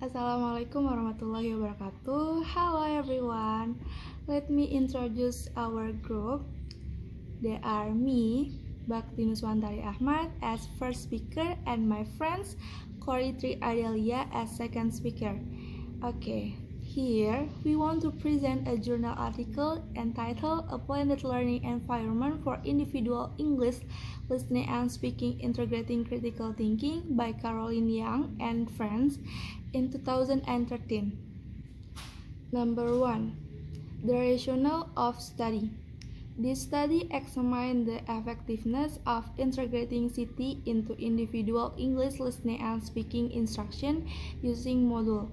Assalamualaikum warahmatullahi wabarakatuh. Hello everyone. Let me introduce our group. They are me, Bakti Nuswantari Ahmad as first speaker and my friends Kori Tri Adelia as second speaker. Okay, here we want to present a journal article entitled A Blended Learning Environment for Individual English Listening and Speaking Integrating Critical Thinking by Caroline Young and friends in 2013. Number 1. The rationale of study. This study examined the effectiveness of integrating CT into individual English listening and speaking instruction using module.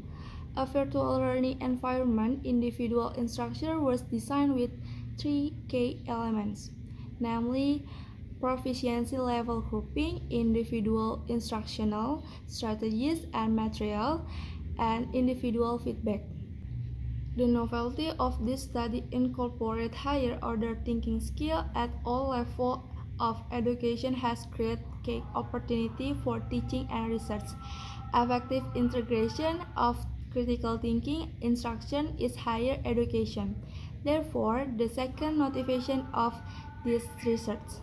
A virtual learning environment individual instruction was designed with 3 key elements, namely proficiency level grouping, individual instructional strategies and material, and individual feedback. The novelty of this study incorporated higher order thinking skill at all levels of education has created key opportunity for teaching and research. Effective integration of critical thinking instruction is higher education. Therefore, the second motivation of this research.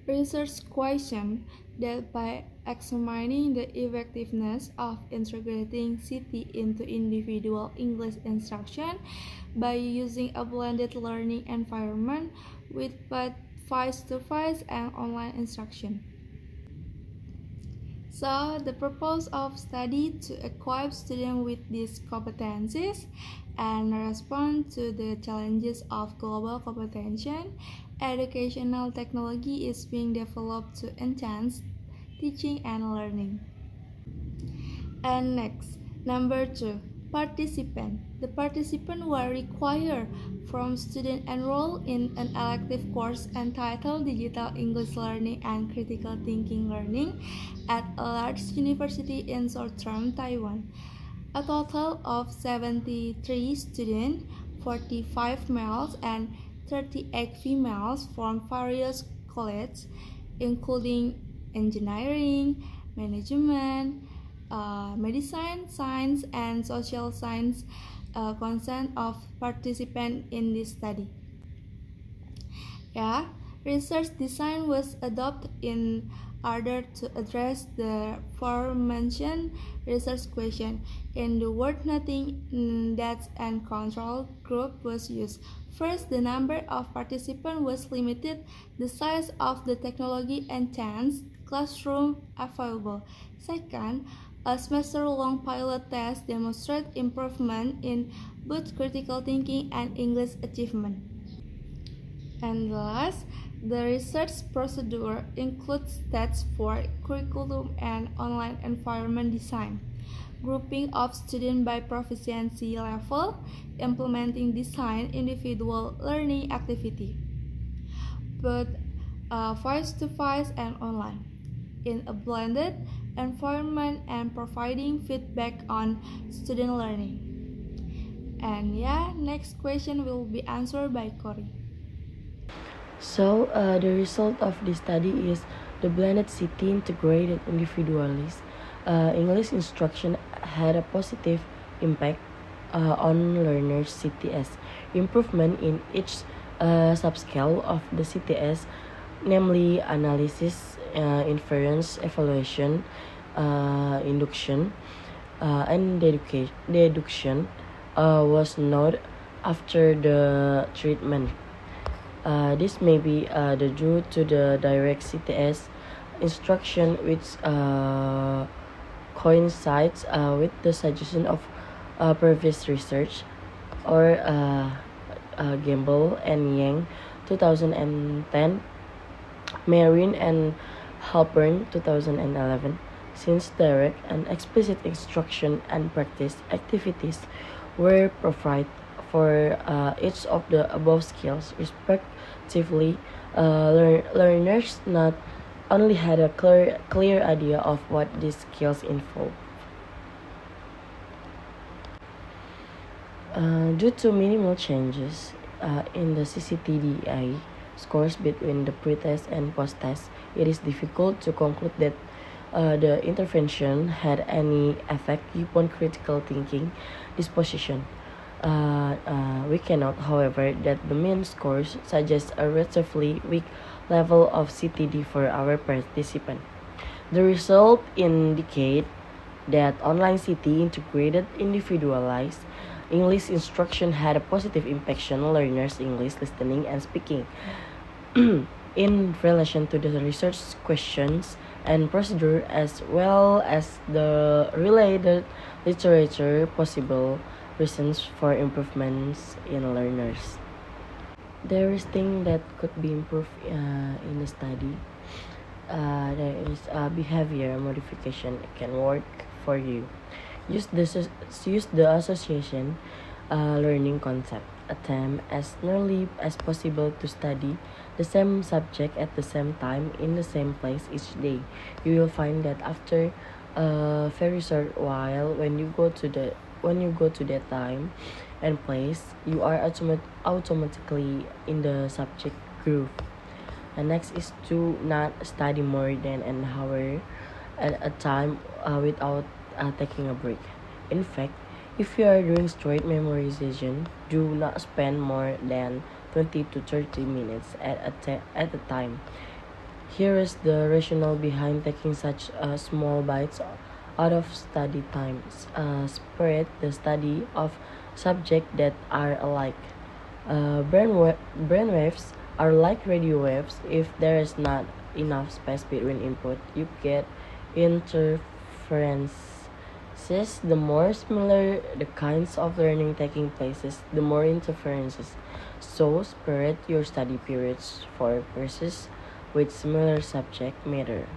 Research questioned that by examining the effectiveness of integrating CT into individual English instruction by using a blended learning environment with both face-to-face and online instruction. So, the purpose of study to equip students with these competencies and respond to the challenges of global competition. Educational technology is being developed to enhance teaching and learning. And next, number 2, participant. The participant were required from students enrolled in an elective course entitled Digital English Learning and Critical Thinking Learning at a large university in southern Taiwan. A total of 73 students, 45 males and 38 females from various colleges, including engineering, management, medicine, science, and social science, consent of participants in this study. Research design was adopted in order to address the aforementioned research question. In the word nothing, that's and control group was used. First, the number of participants was limited, the size of the technology enhanced classroom available. Second, a semester-long pilot test demonstrated improvement in both critical thinking and English achievement. And last, the research procedure includes steps for curriculum and online environment design, grouping of students by proficiency level, implementing design individual learning activity, both face-to-face and online, in a blended environment and providing feedback on student learning. And next question will be answered by Cory. So, the result of this study is the blended CT integrated individualist English instruction had a positive impact on learners' CTS. Improvement in each subscale of the CTS, namely analysis, inference, evaluation, induction, and deduction, was noted after the treatment. This may be due to the direct CTS instruction, which coincides with the suggestion of previous research, or Gamble and Yang 2010, Marin and Halpern 2011. Since direct and explicit instruction and practice activities were provided for each of the above skills respectively, learners not only had a clear idea of what these skills involve. Due to minimal changes in the CCTDI scores between the pre-test and post-test, it is difficult to conclude that the intervention had any effect upon critical thinking disposition. We cannot, however, that the mean scores suggest a relatively weak level of CTD for our participant. The result indicate that online CT integrated individualized English instruction had a positive impact on learners' English listening and speaking. In relation to the research questions and procedure as well as the related literature, possible reasons for improvements in learners. There is thing that could be improved in the study. There is behavior modification can work for you. Use the association learning concept. Attempt as nearly as possible to study the same subject at the same time in the same place each day. You will find that after a very short while, when you go to that time and place, you are automatically in the subject group. And next is to not study more than an hour at a time without taking a break. In fact, if you are doing straight memorization, do not spend more than 20 to 30 minutes at a time. Here is the rationale behind taking such small bites out of study time. Spread the study of subjects that are alike. Brainwaves are like radio waves. If there is not enough space between input, you get interferences. The more similar the kinds of learning taking places, the more interferences. So spread your study periods for courses with similar subject matter.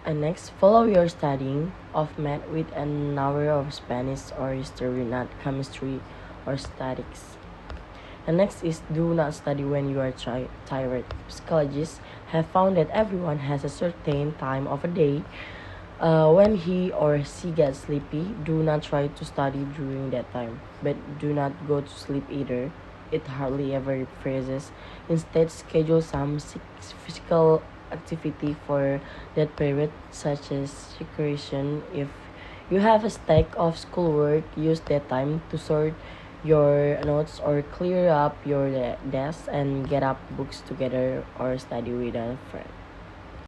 And next, follow your studying of math with an hour of Spanish or history, not chemistry or statistics. And next is do not study when you are tired. Psychologists have found that everyone has a certain time of a day when he or she gets sleepy. Do not try to study during that time, but do not go to sleep either. It hardly ever freezes. Instead, schedule some physical activity for that period, such as recreation. If you have a stack of schoolwork, use that time to sort your notes or clear up your desk and get up books together or study with a friend.